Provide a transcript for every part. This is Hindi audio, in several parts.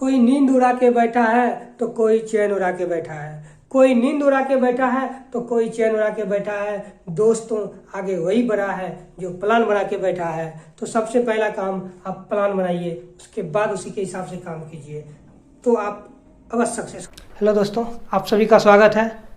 कोई नींद उड़ा के बैठा है तो कोई चैन उड़ा के बैठा है, कोई नींद उड़ा के बैठा है तो कोई चैन उड़ा के बैठा है। दोस्तों, आगे वही बढ़ा है जो प्लान बना के बैठा है। तो सबसे पहला काम आप प्लान बनाइए, उसके बाद उसी के हिसाब से काम कीजिए तो आप अवश्य सक्सेस। हेलो दोस्तों, आप सभी का स्वागत है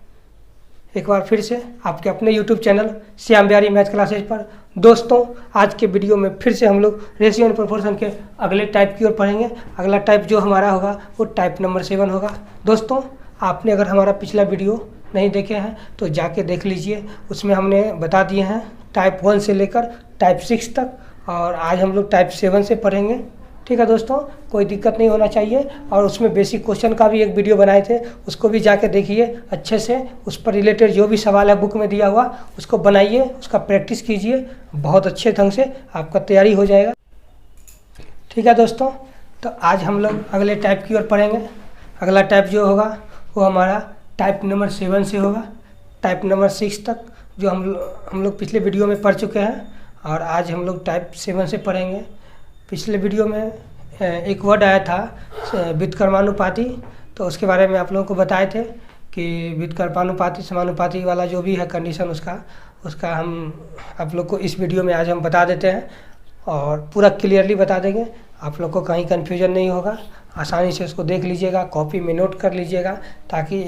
एक बार फिर से आपके अपने YouTube channel Shyam Bihari math classes पर। दोस्तों, आज के वीडियो में फिर से हम लोग रेशियो एंड प्रोपोर्शन के अगले टाइप की ओर पढ़ेंगे। अगला टाइप जो हमारा होगा वो टाइप नंबर 7 होगा। दोस्तों, आपने अगर हमारा पिछला वीडियो नहीं देखे हैं तो जाके देख लीजिए, उसमें हमने बता दिए हैं टाइप 1 से लेकर टाइप 6 तक, और आज हम लोग टाइप 7 से पढ़ेंगे। ठीक है दोस्तों, कोई दिक्कत नहीं होना चाहिए। और उसमें बेसिक क्वेश्चन का भी एक वीडियो बनाए थे, उसको भी जाके देखिए अच्छे से। उस पर रिलेटेड जो भी सवाल है बुक में दिया हुआ उसको बनाइए, उसका प्रैक्टिस कीजिए, बहुत अच्छे ढंग से आपका तैयारी हो जाएगा। ठीक है दोस्तों, तो आज हम लोग अगले टाइप की ओर पढ़ेंगे। अगला टाइप जो होगा वो हमारा टाइप नंबर 7 से होगा, टाइप नंबर 6 तक जो हम लोग पिछले वीडियो में पढ़ चुके हैं, और आज हम लोग टाइप 7 से पढ़ेंगे। पिछले वीडियो में एक वर्ड आया था व्युत्क्रमानुपाती, तो उसके बारे में आप लोगों को बताए थे कि व्युत्क्रमानुपाती समानुपाती वाला जो भी है कंडीशन उसका हम आप लोग को इस वीडियो में आज हम बता देते हैं, और पूरा क्लियरली बता देंगे। आप लोग को कहीं कन्फ्यूजन नहीं होगा, आसानी से उसको देख लीजिएगा, कॉपी में नोट कर लीजिएगा, ताकि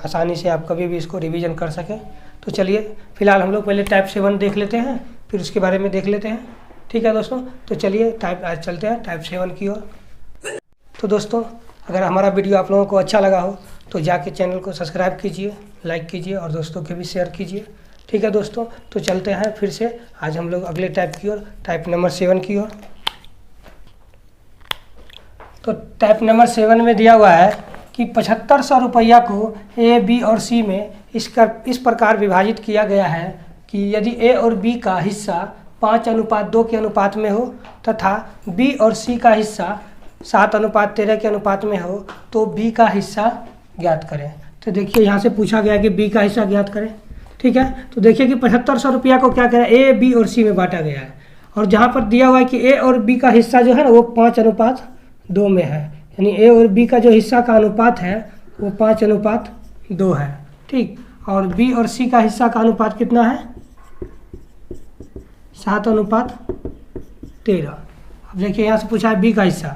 आसानी से आप कभी भी इसको रिवीजन कर सकें। तो चलिए फिलहाल हम लोग पहले टाइप 7 देख लेते हैं, फिर उसके बारे में देख लेते हैं। ठीक है दोस्तों, तो चलिए आज चलते हैं टाइप 7 की ओर। तो दोस्तों, अगर हमारा वीडियो आप लोगों को अच्छा लगा हो तो जाके चैनल को सब्सक्राइब कीजिए, लाइक कीजिए और दोस्तों के भी शेयर कीजिए। ठीक है दोस्तों, तो चलते हैं फिर से आज हम लोग अगले टाइप की ओर, टाइप नंबर 7 की ओर। तो टाइप नंबर 7 में दिया हुआ है कि 7500 रुपया को ए, बी और सी में इस प्रकार विभाजित किया गया है कि यदि ए और बी का हिस्सा 5:2 के अनुपात में हो तथा बी और सी का हिस्सा 7:13 के अनुपात में हो तो बी का हिस्सा ज्ञात करें। तो देखिए यहाँ से पूछा गया कि बी का हिस्सा ज्ञात करें। ठीक है, तो देखिए कि 7500 रुपया को क्या करें, ए, बी और सी में बांटा गया है, और जहाँ पर दिया हुआ है कि ए और बी का हिस्सा जो है ना वो 5:2 में है, यानी ए और बी का जो हिस्सा का अनुपात है वो 5:2 है। ठीक, और बी और सी का हिस्सा का अनुपात कितना है, 7:13। अब देखिए यहाँ से पूछा है बी का हिस्सा,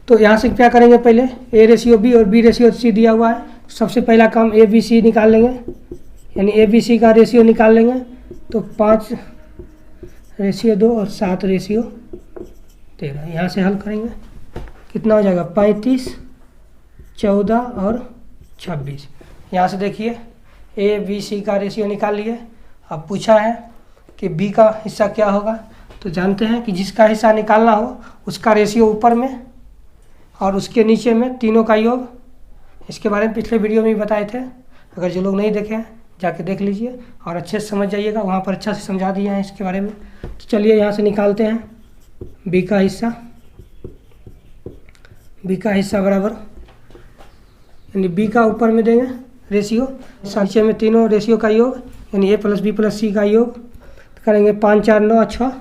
तो यहाँ से क्या करेंगे, पहले ए रेशियो बी और बी रेशियो सी दिया हुआ है। सबसे पहला काम ए बी सी निकाल लेंगे, यानी ए बी सी का रेशियो निकाल लेंगे। तो 5:2 और 7:13, यहाँ से हल करेंगे, कितना हो जाएगा 35, 14 और 26। यहाँ से देखिए ए बी सी का रेशियो निकाल लिए। अब पूछा है कि बी का हिस्सा क्या होगा, तो जानते हैं कि जिसका हिस्सा निकालना हो उसका रेशियो ऊपर में और उसके नीचे में तीनों का योग। इसके बारे में पिछले वीडियो में भी बताए थे, अगर जो लोग नहीं देखे हैं जाके देख लीजिए और अच्छे से समझ जाइएगा, वहाँ पर अच्छा से समझा दिए हैं इसके बारे में। तो चलिए यहाँ से निकालते हैं बी का हिस्सा। बी का हिस्सा बराबर, यानी बी का ऊपर में देंगे रेशियो, नीचे में तीनों रेशियो का योग, यानी ए प्लस बी प्लस सी का योग करेंगे। 5 4 9 6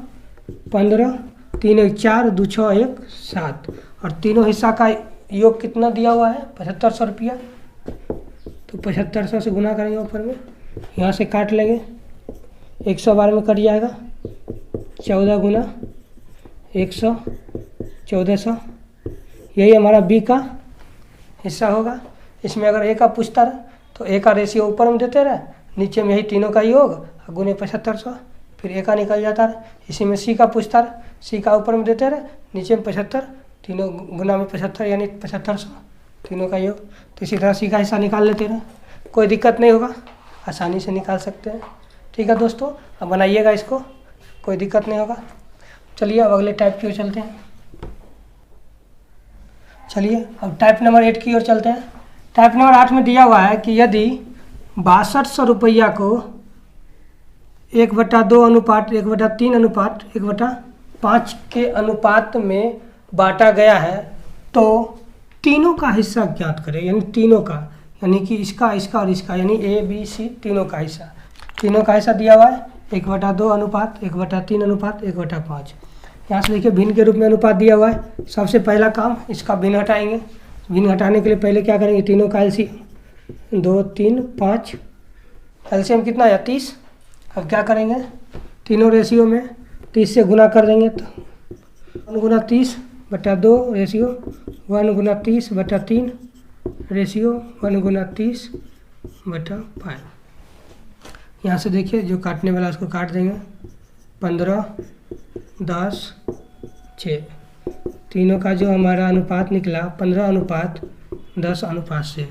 15, 3 1 4 2 6 1 7, और तीनों हिस्सा का योग कितना दिया हुआ है 7500 रुपया। तो 7500 से गुना करेंगे ऊपर में, यहाँ से काट लेंगे, 100 बार में कट जाएगा, 14 गुना 100 1400, यही हमारा बी का हिस्सा होगा। इसमें अगर ए का पूछता रहे तो ए का रेशियो ऊपर में देते रहे, नीचे में यही तीनों का योग गुने 7500, फिर ए का निकल जाता रहे। इसी में सी का पूछता रहे, सी का ऊपर में देते रहे, नीचे में 75, तीनों गुना में 75 यानी 7500, तीनों का योग। तो इसी तरह सी का हिस्सा निकाल लेते रहे, कोई दिक्कत नहीं होगा, आसानी से निकाल सकते हैं। ठीक है दोस्तों, अब बनाइएगा इसको, कोई दिक्कत नहीं होगा। चलिए अब अगले टाइप की ओर चलते हैं। चलिए अब टाइप नंबर 8 की ओर चलते हैं। टाइप नंबर 8 में दिया हुआ है कि यदि 6200 रुपया को 1/2 अनुपात 1/3 अनुपात 1/5 के अनुपात में बांटा गया है तो तीनों का हिस्सा ज्ञात करें, यानी तीनों का, यानी कि इसका इसका और इसका, यानी ए बी सी तीनों का हिस्सा। तीनों का हिस्सा दिया हुआ है 1/2 अनुपात 1/3 अनुपात 1/5। यहाँ से देखिए भिन्न के रूप में अनुपात दिया हुआ है। सबसे पहला काम इसका भिन्न हटाएंगे। भिन्न हटाने के लिए पहले क्या करेंगे, तीनों का एलसीएम 2 3 5, एलसीएम कितना है 30। अब क्या करेंगे, तीनों रेशियो में 30 से गुना कर देंगे तो 1 गुना 30/2 रेशियो 1 गुना 30/3 रेशियो 1 गुना 30/5। यहाँ से देखिए जो काटने वाला उसको काट देंगे 15 10 6। तीनों का जो हमारा अनुपात निकला 15:10:6।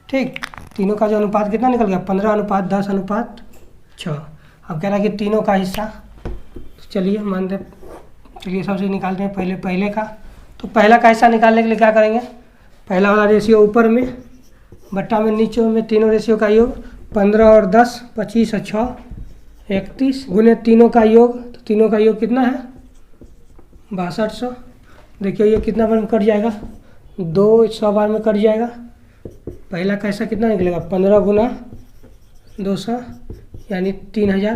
ठीक, तीनों का जो अनुपात कितना निकल गया 15:10:6। अब कह रहा है कि तीनों का हिस्सा, तो चलिए मानते, चलिए सबसे निकालते हैं पहले का। तो पहला का हिस्सा निकालने के लिए क्या करेंगे, पहला वाला रेशियो ऊपर में बट्टा में नीचे में तीनों रेशियो का योग 15 और 10 25 और 6 31 गुने तीनों का योग, तो तीनों का योग कितना है 6200। देखिए ये कितना बार में कट जाएगा, 200 बार में कट जाएगा। पहला का हिस्सा कितना निकलेगा 15 गुना 200 यानी 3000।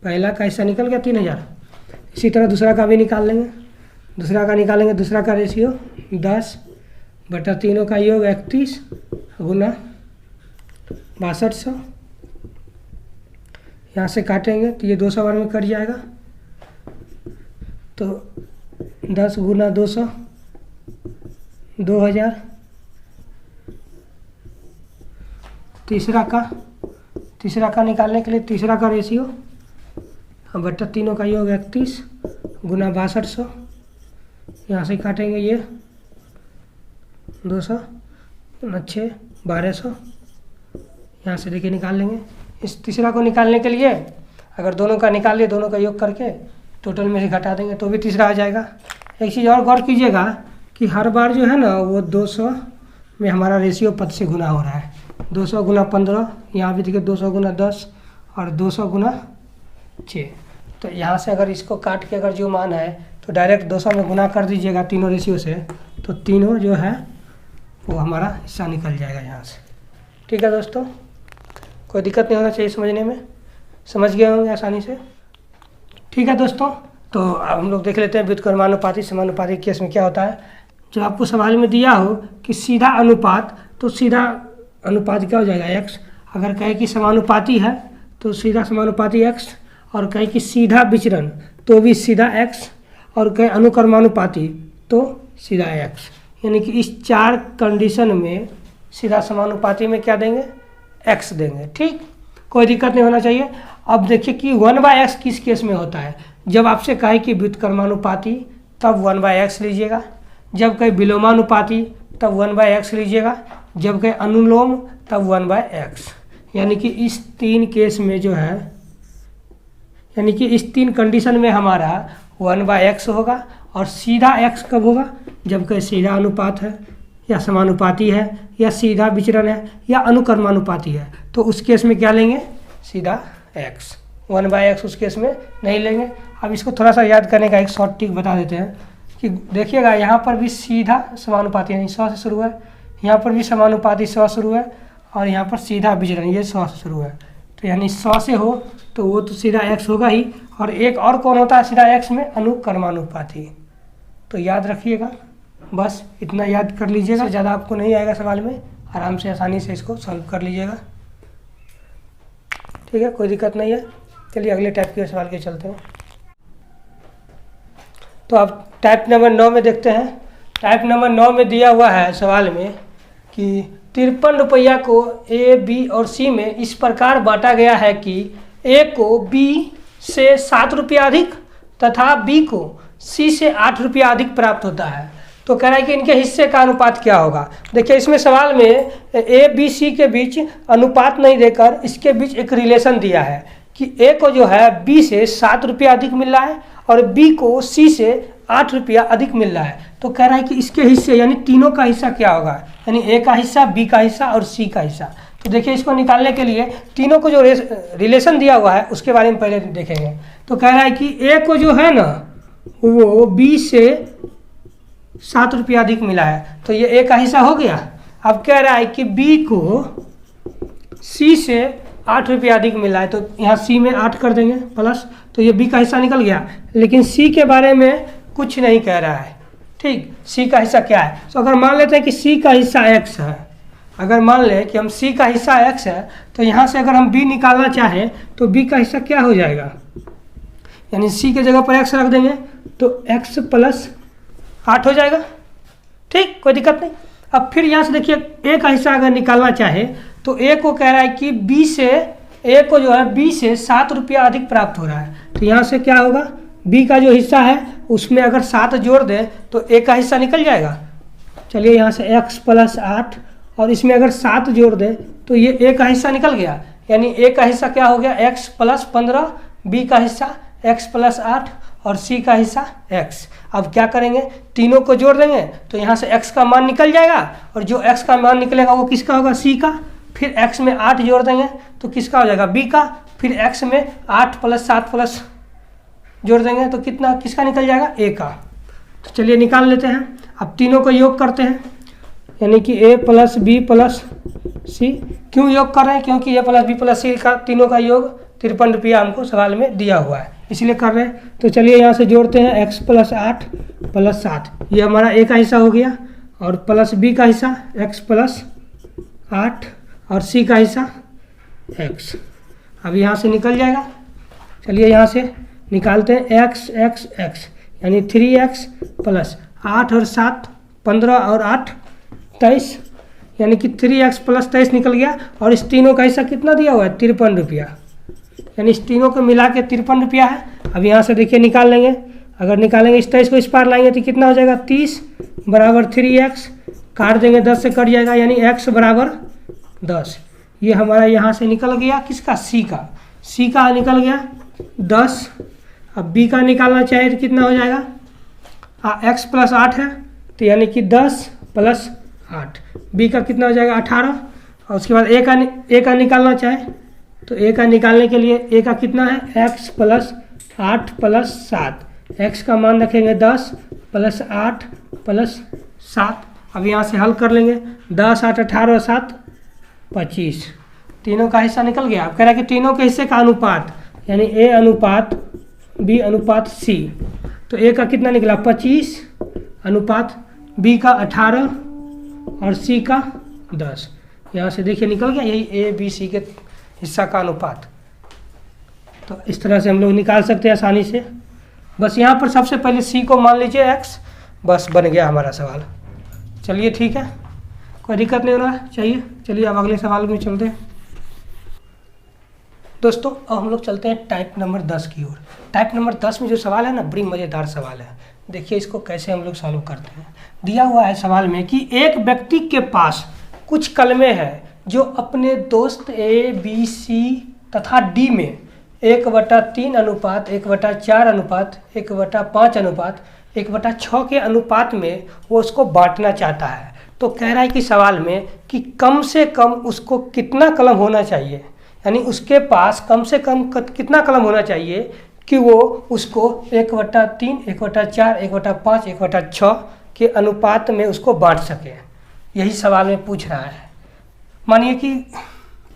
पहला का हिस्सा निकल गया 3000। इसी तरह दूसरा का भी निकाल लेंगे। दूसरा का रेशियो 10 बटा तीनों का योग 31 गुना 6200। यहाँ से काटेंगे तो ये 200 बार में कट जाएगा, तो 10 गुना 200 2000। तीसरा का निकालने के लिए तीसरा का रेशियो बट्टा तीनों का योग 31 गुना 6200। यहाँ से काटेंगे ये 200 6 1200। यहाँ से देखिए निकाल लेंगे। इस तीसरा को निकालने के लिए अगर दोनों का निकाल लिए, दोनों का योग करके टोटल में से घटा देंगे तो भी तीसरा आ जाएगा। एक चीज़ और गौर कीजिएगा कि हर बार जो है ना वो 200 में हमारा रेशियो पद से गुना हो रहा है। 200 गुना 15, यहाँ भी देखिए 200 गुना 10 और 200 गुना 6। तो यहाँ से अगर इसको काट के अगर जो मान है तो डायरेक्ट 200 में गुना कर दीजिएगा तीनों रेशियो से, तो तीनों जो है वो हमारा हिस्सा निकल जाएगा यहाँ से। ठीक है दोस्तों, कोई दिक्कत नहीं होना चाहिए समझने में, समझ गए होंगे आसानी से। ठीक है दोस्तों, तो अब हम लोग देख लेते हैं व्युत्क्रमानुपाती समानुपाती केस में क्या होता है। जो आपको सवाल में दिया हो कि सीधा अनुपात, तो सीधा अनुपात क्या हो जाएगा x। अगर कहे कि समानुपाती है तो सीधा समानुपाती x, और कहे कि सीधा विचरण तो भी सीधा x, और कहे अनुक्रमानुपाती तो सीधा x। यानी कि इस 4 कंडीशन में सीधा समानुपाती में क्या देंगे x देंगे। ठीक, कोई दिक्कत नहीं होना चाहिए। अब देखिए कि 1/x किस केस में होता है। जब आपसे कहे कि व्युत्क्रमानुपाती तब 1/x लीजिएगा, जब कहे विलोमानुपाती तब 1/x लीजिएगा, जब कहे अनुलोम तब 1/x। यानी कि इस 3 केस में जो है, यानी कि इस 3 कंडीशन में हमारा 1/x होगा। और सीधा x कब होगा, जब कहे सीधा अनुपात है या समानुपाती है या सीधा विचरण है या अनुक्रमानुपाती है, तो उस केस में क्या लेंगे सीधा x। 1/x उस केस में नहीं लेंगे। अब इसको थोड़ा सा याद करने का एक शॉर्ट ट्रिक बता देते हैं कि देखिएगा यहाँ पर भी सीधा समानुपाती यानी 100 से शुरू है, यहाँ पर भी समानुपाती 100 शुरू है, और यहाँ पर सीधा विचरण ये 100 से शुरू है। तो यानी 100 से हो तो वो तो सीधा x होगा ही। और एक और कौन होता है सीधा x में, अनुक्रमानुपाती। तो याद रखिएगा, बस इतना याद कर लीजिएगा, ज़्यादा आपको नहीं आएगा सवाल में, आराम से आसानी से इसको सॉल्व कर लीजिएगा। ठीक है, कोई दिक्कत नहीं है। चलिए अगले टाइप के सवाल के चलते हैं। तो अब टाइप नंबर 9 में देखते हैं। टाइप नंबर 9 में दिया हुआ है सवाल में कि 53 रुपया को ए, बी और सी में इस प्रकार बांटा गया है कि ए को बी से 7 रुपया अधिक तथा बी को सी से 8 रुपया अधिक प्राप्त होता है। तो कह रहा है कि इनके हिस्से का अनुपात क्या होगा। देखिए इसमें सवाल में ए बी सी के बीच अनुपात नहीं देकर इसके बीच एक रिलेशन दिया है कि ए को जो है बी से 7 रुपया अधिक मिल रहा है और बी को सी से 8 रुपया अधिक मिल रहा है। तो कह रहा है कि इसके हिस्से यानी तीनों का हिस्सा क्या होगा, यानी ए का हिस्सा, बी का हिस्सा और सी का हिस्सा। तो देखिए इसको निकालने के लिए तीनों को जो रिलेशन दिया हुआ है उसके बारे में पहले देखेंगे। तो कह रहा है कि ए को जो है ना वो बी से 7 रुपया अधिक मिला है, तो ये ए का हिस्सा हो गया। अब कह रहा है कि बी को सी से 8 रुपया अधिक मिला है, तो यहाँ सी में 8 कर देंगे प्लस, तो ये बी का हिस्सा निकल गया। लेकिन सी के बारे में कुछ नहीं कह रहा है, ठीक। सी का हिस्सा क्या है, तो अगर मान लेते हैं कि सी का हिस्सा एक्स है, अगर मान लें कि हम सी का हिस्सा एक्स है, तो यहाँ से अगर हम बी निकालना चाहें तो बी का हिस्सा क्या हो जाएगा, यानी सी के जगह पर एक्स रख देंगे तो एक्स प्लस 8 हो जाएगा, ठीक, कोई दिक्कत नहीं। अब फिर यहाँ से देखिए ए का हिस्सा अगर निकालना चाहे तो ए को कह रहा है कि बी से, ए को जो है बी से 7 रुपया अधिक प्राप्त हो रहा है, तो यहाँ से क्या होगा, बी का जो हिस्सा है उसमें अगर 7 जोड़ दें तो ए का हिस्सा निकल जाएगा। चलिए यहाँ से x प्लस 8 और इसमें अगर 7 जोड़ दें तो ये ए का हिस्सा निकल गया, यानी ए का हिस्सा क्या हो गया, x प्लस 15, बी का हिस्सा x प्लस 8 और सी का हिस्सा x। अब क्या करेंगे, तीनों को जोड़ देंगे तो यहाँ से x का मान निकल जाएगा, और जो x का मान निकलेगा वो किसका होगा, c का। फिर x में 8 जोड़ देंगे तो किसका हो जाएगा, b का। फिर x में 8 प्लस 7 प्लस जोड़ देंगे तो कितना, किसका निकल जाएगा, a का। तो चलिए निकाल लेते हैं। अब तीनों को योग करते हैं, यानी कि a प्लस बी प्लस सी। क्यों योग कर रहे हैं, क्योंकि a प्लस बी प्लस सी का तीनों का योग 53 रुपया हमको सवाल में दिया हुआ है, इसलिए कर रहे हैं। तो चलिए यहाँ से जोड़ते हैं, x प्लस 8 प्लस 7, ये हमारा a का हिस्सा हो गया, और प्लस b का हिस्सा x प्लस 8 और c का हिस्सा x। अब यहाँ से निकल जाएगा। चलिए यहाँ से निकालते हैं, x x x यानी 3x प्लस 8 और 7 15 और 8 23, यानी कि 3x प्लस 23 निकल गया। और इस तीनों का हिस्सा कितना दिया हुआ है, 53 रुपया, यानी इस तीनों को मिला के 53 रुपया है। अब यहाँ से देखिए निकाल लेंगे, अगर निकालेंगे इस 23 को इस पार लाएंगे तो कितना हो जाएगा, 30 बराबर 3x, काट देंगे 10 से कट जाएगा, यानी x बराबर 10। ये हमारा यहाँ से निकल गया किसका, c का, c का निकल गया 10। अब b का निकालना चाहे तो कितना हो जाएगा, x प्लस 8 है तो यानी कि 10 प्लस 8, b का कितना हो जाएगा 18। और उसके बाद a का निकालना चाहे तो a का निकालने के लिए a का कितना है, x प्लस 8 प्लस 7, x का मान रखेंगे 10 प्लस 8 प्लस 7। अब यहाँ से हल कर लेंगे, 10 8 18 और 7 25, तीनों का हिस्सा निकल गया। अब कह रहा है कि तीनों के हिस्से का अनुपात, यानी a अनुपात b अनुपात c, तो a का कितना निकला 25 अनुपात b का 18 और c का 10। यहाँ से देखिए निकल गया, यही a b c के हिस्सा का अनुपात। तो इस तरह से हम लोग निकाल सकते हैं आसानी से। बस यहाँ पर सबसे पहले c को मान लीजिए x, बस बन गया हमारा सवाल। चलिए ठीक है, कोई दिक्कत नहीं होना चाहिए। चलिए अब अगले सवाल में चलते हैं दोस्तों। अब हम लोग चलते हैं टाइप नंबर 10 की ओर। टाइप नंबर 10 में जो सवाल है ना, बड़ी मज़ेदार सवाल है। देखिए इसको कैसे हम लोग सॉल्व करते हैं। दिया हुआ है सवाल में कि एक व्यक्ति के पास कुछ कलमें हैं जो अपने दोस्त ए बी सी तथा डी में 1/3 अनुपात 1/4 अनुपात 1/5 अनुपात 1/6 के अनुपात में वो उसको बांटना चाहता है। तो कह रहा है कि सवाल में कि कम से कम उसको कितना कलम होना चाहिए, यानी उसके पास कम से कम कितना कलम होना चाहिए कि वो उसको 1/3 1/4 1/5 1/6 के अनुपात में उसको बांट सके। यही सवाल में पूछ रहा है। मानिए कि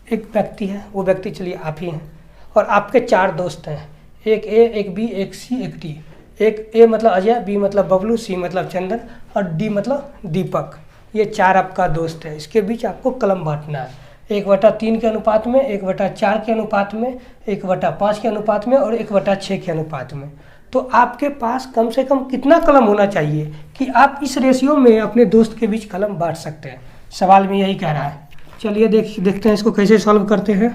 एक व्यक्ति है, वो व्यक्ति चलिए आप ही हैं, और आपके 4 दोस्त हैं, एक ए एक बी एक सी एक डी। एक ए मतलब अजय, बी मतलब बबलू, सी मतलब चंदन और डी मतलब दीपक। ये 4 आपका दोस्त है। इसके बीच आपको कलम बांटना है 1/3 के अनुपात में, 1/4 के अनुपात में, 1/5 के अनुपात में और 1/6 के अनुपात में। तो आपके पास कम से कम कितना कलम होना चाहिए कि आप इस रेशियो में अपने दोस्त के बीच कलम बांट सकते हैं। सवाल में यही कह रहा है। चलिए देखते हैं इसको कैसे सॉल्व करते हैं।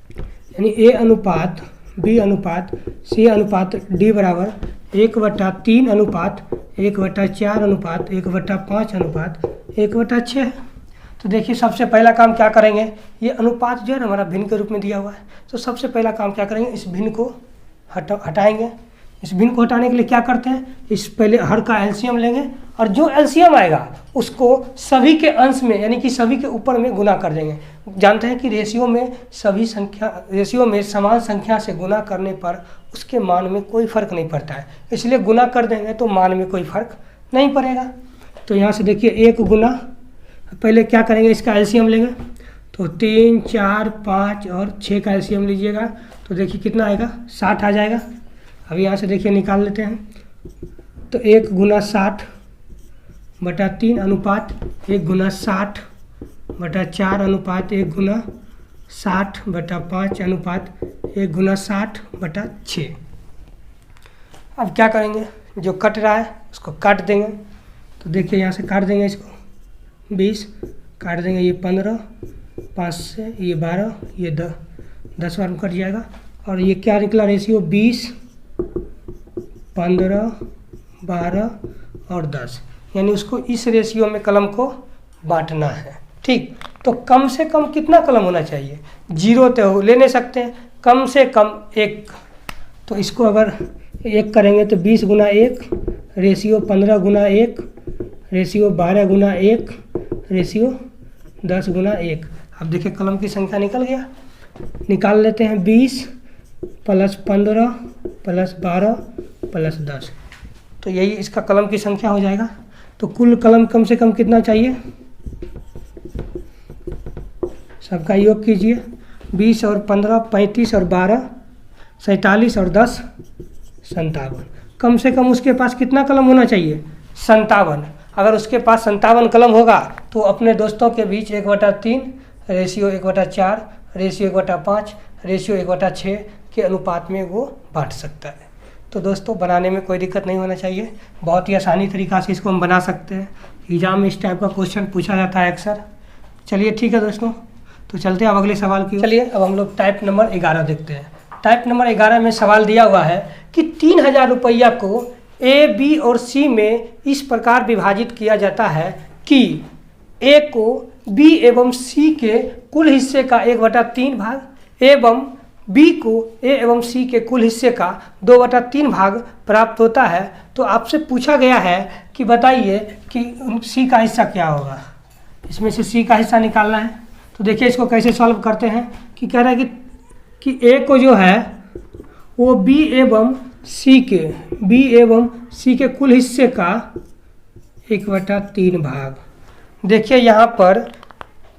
यानी ए अनुपात बी अनुपात सी अनुपात डी बराबर 1/3 अनुपात 1/4 अनुपात 1/5 अनुपात 1/6। तो देखिए सबसे पहला काम क्या करेंगे, ये अनुपात जो है ना हमारा भिन्न के रूप में दिया हुआ है। तो सबसे पहला काम क्या करेंगे, इस भिन्न को हटाएंगे। इस भिन्न को हटाने के लिए क्या करते हैं, इस पहले हर का एलसीएम लेंगे और जो एलसीएम आएगा उसको सभी के अंश में यानी कि सभी के ऊपर में गुना कर देंगे। जानते हैं कि रेशियो में समान संख्या से गुना करने पर उसके मान में कोई फर्क नहीं पड़ता है, इसलिए गुना कर देंगे तो मान में कोई फर्क नहीं पड़ेगा। तो यहाँ से देखिए 1 गुना, पहले क्या करेंगे इसका एलसीएम लेंगे, तो 3 4 5 और 6 का एलसीएम लीजिएगा तो देखिए कितना आएगा, 60 आ जाएगा। अब यहाँ से देखिए निकाल लेते हैं, तो 1 गुना 60/3 अनुपात 1 गुना 60/4 अनुपात 1 गुना 60/5 अनुपात 1 गुना 60/6। अब क्या करेंगे, जो कट रहा है उसको काट देंगे। तो देखिए यहाँ से काट देंगे इसको, 20 काट देंगे, ये 15, 5 से ये 12, ये 10 बार में कट जाएगा। और ये क्या निकला रेशियो, 20, 15, 12 और 10, यानी उसको इस रेशियो में कलम को बांटना है। ठीक, तो कम से कम कितना कलम होना चाहिए, 0 तो ले नहीं सकते हैं, कम से कम 1। तो इसको अगर 1 करेंगे तो 20 गुना 1 रेशियो 15 गुना 1 रेशियो 12 गुना 1 रेशियो 10 गुना 1। अब देखिए कलम की संख्या निकल गया। निकाल लेते हैं, 20 + 15 + 12 + 10, तो यही इसका कलम की संख्या हो जाएगा। तो कुल कलम कम से कम कितना चाहिए, सबका योग कीजिए, 20 और 15 35 और 12 47 और 10 57। कम से कम उसके पास कितना कलम होना चाहिए, 57। अगर उसके पास 57 कलम होगा तो अपने दोस्तों के बीच 1/3 रेशियो 1/4 रेशियो 1/5 रेशियो 1/6 के अनुपात में वो बांट सकता है। तो दोस्तों बनाने में कोई दिक्कत नहीं होना चाहिए, बहुत ही आसानी तरीक़ा से इसको हम बना सकते हैं। एग्जाम में इस टाइप का क्वेश्चन पूछा जाता है अक्सर। चलिए ठीक है दोस्तों, तो चलते हैं अब अगले सवाल की। चलिए अब हम लोग टाइप नंबर 11 देखते हैं। टाइप नंबर 11 में सवाल दिया हुआ है कि 3000 रुपया को ए, बी और सी में इस प्रकार विभाजित किया जाता है कि ए को बी एवं सी के कुल हिस्से का 1/3 भाग एवं बी को ए एवं सी के कुल हिस्से का 2/3 भाग प्राप्त होता है। तो आपसे पूछा गया है कि बताइए कि सी का हिस्सा क्या होगा, इसमें से सी का हिस्सा निकालना है। तो देखिए इसको कैसे सॉल्व करते हैं कि कह रहा है कि ए को जो है वो बी एवं सी के कुल हिस्से का 1/3 भाग। देखिए यहाँ पर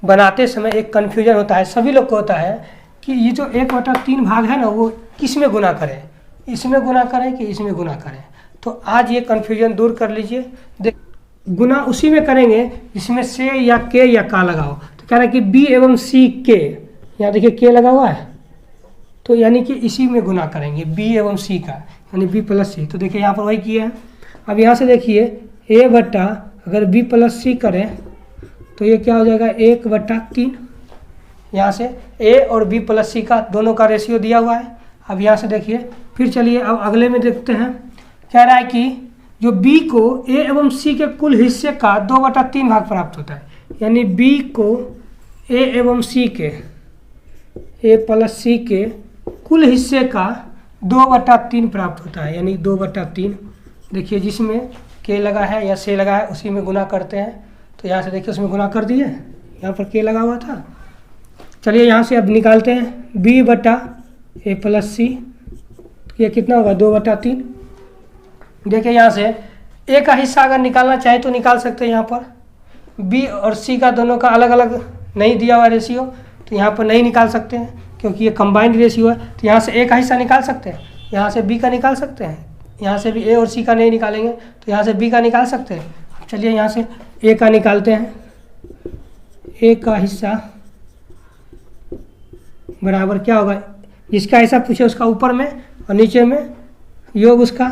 बनाते समय एक कन्फ्यूजन होता है, सभी लोग को होता है कि ये जो 1/3 भाग है ना वो किस में गुना करें, इसमें गुना करें कि इसमें गुना करें। तो आज ये कन्फ्यूजन दूर कर लीजिए। गुना उसी में करेंगे जिसमें से या के या का लगाओ। तो कह रहा है कि बी एवं सी के, यहाँ देखिए के लगा हुआ है, तो यानी कि इसी में गुना करेंगे बी एवं सी का, यानी बी प्लस सी। तो देखिए यहाँ पर वही किया है। अब यहाँ से देखिए ए बट्टा अगर बी प्लस सी करें तो ये क्या हो जाएगा 1/3। यहाँ से ए और बी प्लस सी का दोनों का रेशियो दिया हुआ है। अब यहाँ से देखिए फिर चलिए अब अगले में देखते हैं। कह रहा है कि जो बी को ए एवं सी के कुल हिस्से का 2/3 भाग प्राप्त होता है, यानी बी को ए एवं सी के ए प्लस सी के कुल हिस्से का 2/3 प्राप्त होता है, यानी 2/3। देखिए जिसमें के लगा है या से लगा है उसी में गुना करते हैं। तो यहाँ से देखिए उसमें गुना कर दिए, यहाँ पर के लगा हुआ था। चलिए यहाँ से अब निकालते हैं b बटा ए प्लस सी, ये कितना होगा 2/3। देखिए यहाँ से ए का हिस्सा अगर निकालना चाहे तो निकाल सकते हैं। यहाँ पर बी और सी का दोनों का अलग अलग नहीं दिया हुआ रेशियो, तो यहाँ पर नहीं निकाल सकते हैं क्योंकि ये कंबाइंड रेशियो है। तो यहाँ से ए का हिस्सा निकाल सकते हैं, यहाँ से बी का निकाल सकते हैं, यहाँ से भी ए और सी का नहीं निकालेंगे तो यहाँ से बी का निकाल सकते हैं। चलिए यहाँ से ए का निकालते हैं। ए का हिस्सा बराबर क्या होगा, जिसका हिस्सा पूछे उसका ऊपर में और नीचे में योग उसका,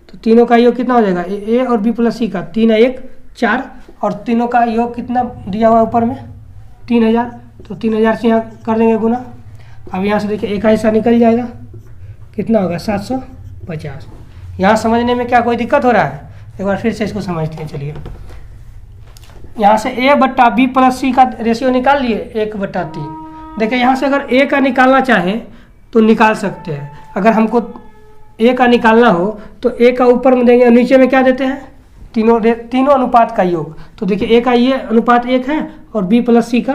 तो तीनों का योग कितना हो जाएगा ए और बी प्लस सी का 3 1 4, और तीनों का योग कितना दिया हुआ ऊपर में 3000, तो 3000 से यहाँ कर देंगे गुना। अब यहाँ से देखिए ए का हिस्सा निकल जाएगा, कितना होगा 750। यहाँ समझने में क्या कोई दिक्कत हो रहा है, एक बार फिर से इसको समझते हैं। चलिए यहाँ से ए बट्टा बी प्लस सी का रेशियो निकाल लिए 1/3। देखिए यहाँ से अगर ए का निकालना चाहें तो निकाल सकते हैं। अगर हमको ए का निकालना हो तो ए का ऊपर में देंगे और नीचे में क्या देते हैं तीनों अनुपात का योग। तो देखिए ए का ये अनुपात 1 है और बी प्लस सी का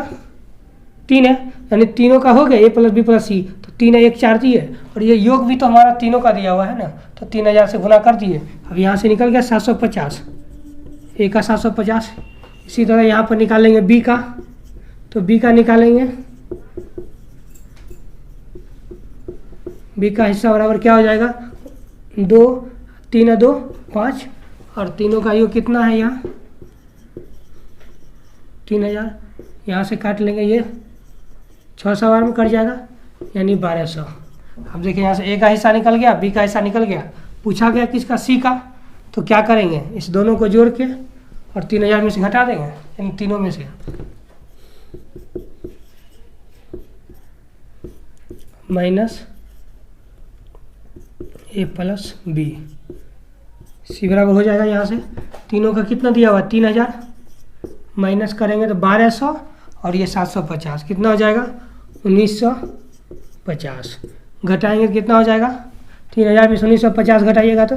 3 है, यानी तीनों का हो गया ए प्लस बी प्लस सी, तो 3 1 4 दिए और ये योग भी तो हमारा तीनों का दिया हुआ है ना, तो 3000 से गुना कर दिए। अब यहाँ से निकल गया 750, ए का 750। इसी तरह यहाँ पर निकालेंगे बी का, तो बी का निकालेंगे बी का हिस्सा बराबर क्या हो जाएगा, 2, 3 और 2 5, और तीनों का योग कितना है यहाँ 3000, यहाँ से काट लेंगे, ये 6 सवार में कट जाएगा यानी 1200। अब देखिए यहाँ से ए का हिस्सा निकल गया, बी का हिस्सा निकल गया, पूछा गया किसका, सी का, तो क्या करेंगे, इस दोनों को जोड़ के और 3000 में से घटा देंगे, इन तीनों में से माइनस ए प्लस बी, सी बराबर हो जाएगा, यहाँ से तीनों का कितना दिया हुआ 3000, माइनस करेंगे तो 1200 और ये 750, कितना हो जाएगा 1950, घटाएंगे कितना हो जाएगा 3000 में से 1950 घटाइएगा तो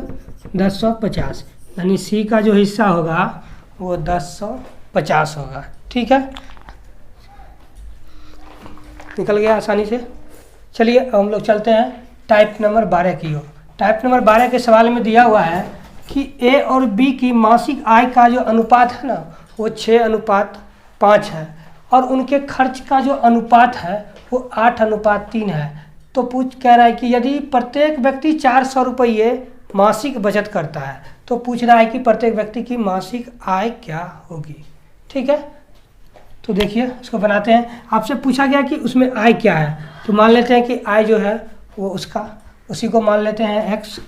1050, यानी सी का जो हिस्सा होगा वो 1050 होगा। ठीक है, निकल गया आसानी से। चलिए अब हम लोग चलते हैं टाइप नंबर 12 की ओर। टाइप नंबर 12 के सवाल में दिया हुआ है कि ए और बी की मासिक आय का जो अनुपात है ना वो 6:5 है और उनके खर्च का जो अनुपात है वो 8:3 है। तो पूछ कह रहा है कि यदि प्रत्येक व्यक्ति 400 रुपये मासिक बचत करता है तो पूछ रहा है कि प्रत्येक व्यक्ति की मासिक आय क्या होगी। ठीक है, तो देखिए इसको बनाते हैं। आपसे पूछा गया कि उसमें आय क्या है, तो मान लेते हैं कि आय जो है वो उसका उसी को मान लेते हैं x।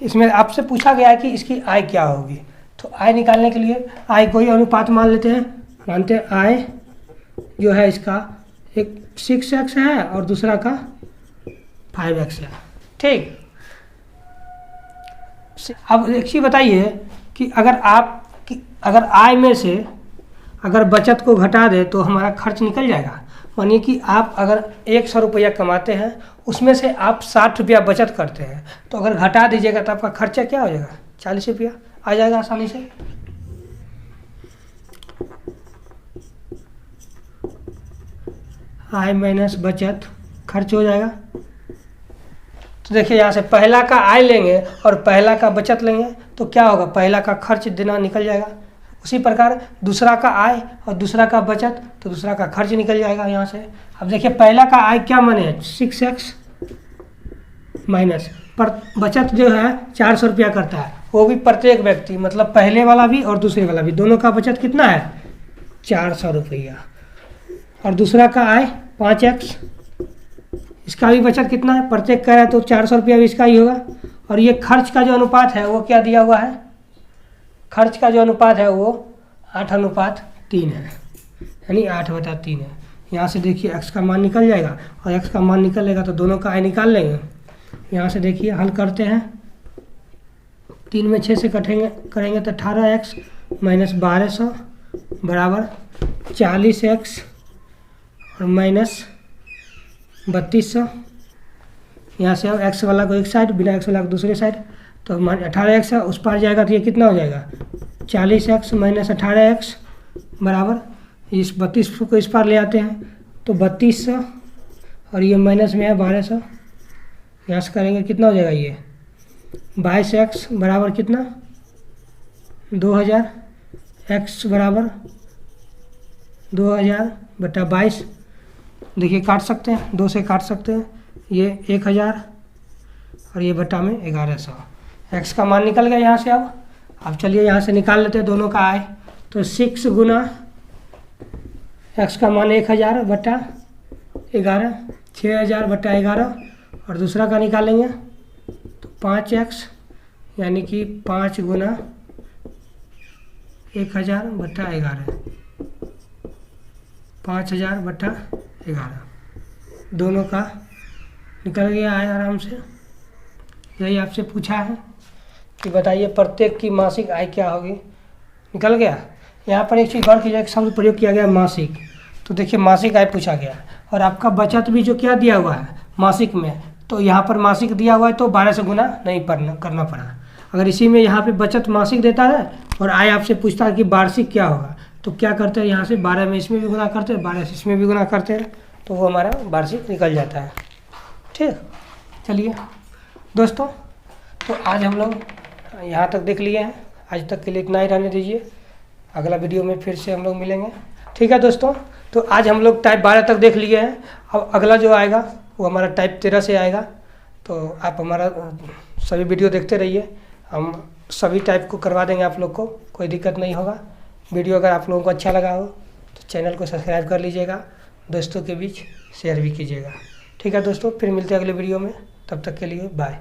इसमें आपसे पूछा गया है कि इसकी आय क्या होगी, तो आय निकालने के लिए आय को ही अनुपात मान लेते हैं। मानते हैं आय जो है इसका एक 6x है और दूसरा का 5x है। ठीक, अब एक चीज़ बताइए कि अगर आय में से अगर बचत को घटा दे तो हमारा खर्च निकल जाएगा। मानिए कि आप अगर 100 रुपया कमाते हैं उसमें से आप 60 रुपया बचत करते हैं, तो अगर घटा दीजिएगा तो आपका खर्चा क्या हो जाएगा 40 रुपया आ जाएगा आसानी से। आय माइनस बचत खर्च हो जाएगा। तो देखिए यहाँ से पहला का आय लेंगे और पहला का बचत लेंगे तो क्या होगा, पहला का खर्च देना निकल जाएगा। उसी प्रकार दूसरा का आय और दूसरा का बचत तो दूसरा का खर्च निकल जाएगा यहाँ से। अब देखिए पहला का आय क्या माने 6x माइनस पर बचत जो है 400 रुपया करता है, वो भी प्रत्येक व्यक्ति मतलब पहले वाला भी और दूसरे वाला भी, दोनों का बचत कितना है 400 रुपया। और दूसरा का आय 5x, इसका भी बचत कितना है, प्रत्येक का है तो 400 रुपया भी इसका ही होगा। और ये खर्च का जो अनुपात है वो क्या दिया हुआ है, खर्च का जो अनुपात है वो 8:3 है, यानी 8/3 है। यहाँ से देखिए x का मान निकल जाएगा और x का मान निकलेगा तो दोनों का आय निकाल लेंगे। यहाँ से देखिए हल करते हैं, 3 में 6 से करेंगे तो 18x माइनस 1200 बराबर 40x और माइनस 3200। यहाँ से अब x वाला को एक साइड, बिना x वाला को दूसरे साइड, तो 18x है उस पार जाएगा तो ये कितना हो जाएगा 40x माइनस 18x बराबर इस 3200 को इस पार ले आते हैं तो 3200 और ये माइनस में है 1200। यहाँ से करेंगे कितना हो जाएगा ये 22x बराबर कितना 2000, x बराबर 2000/22। देखिए काट सकते हैं, 2 से काट सकते हैं, ये 1000 और ये बटा में 1100। x का मान निकल गया यहाँ से। अब चलिए यहाँ से निकाल लेते हैं दोनों का आय, तो 6 गुना x का मान 1000/11, 6000/11 और दूसरा का निकालेंगे तो 5x यानी कि 5 गुना 1000/11, 5000/11 दोनों का निकल गया आय आराम से। यही आपसे पूछा है कि बताइए प्रत्येक की मासिक आय क्या होगी, निकल गया। यहाँ पर एक चीज़ गौर कीजिए, एक शब्द प्रयोग किया गया मासिक, तो देखिए मासिक आय पूछा गया और आपका बचत भी जो क्या दिया हुआ है मासिक में, तो यहाँ पर मासिक दिया हुआ है तो 12 से गुना नहीं करना पड़ा। अगर इसी में यहाँ पे बचत मासिक देता है और आय आपसे पूछता है कि वार्षिक क्या होगा, तो क्या करते हैं यहाँ से 12 में इसमें भी गुना करते हैं, 12 से इसमें भी गुना करते हैं, तो वो हमारा वार्षिक निकल जाता है। ठीक, चलिए दोस्तों, तो आज हम लोग यहाँ तक देख लिए हैं। आज तक के लिए इतना ही रहने दीजिए, अगला वीडियो में फिर से हम लोग मिलेंगे। ठीक है दोस्तों, तो आज हम लोग टाइप 12 तक देख लिए हैं। अब अगला जो आएगा वो हमारा टाइप 13 से आएगा। तो आप हमारा सभी वीडियो देखते रहिए, हम सभी टाइप को करवा देंगे आप लोग को, कोई दिक्कत नहीं होगा। वीडियो अगर आप लोगों को अच्छा लगा हो तो चैनल को सब्सक्राइब कर लीजिएगा, दोस्तों के बीच शेयर भी कीजिएगा। ठीक है दोस्तों, फिर मिलते हैं अगले वीडियो में, तब तक के लिए बाय।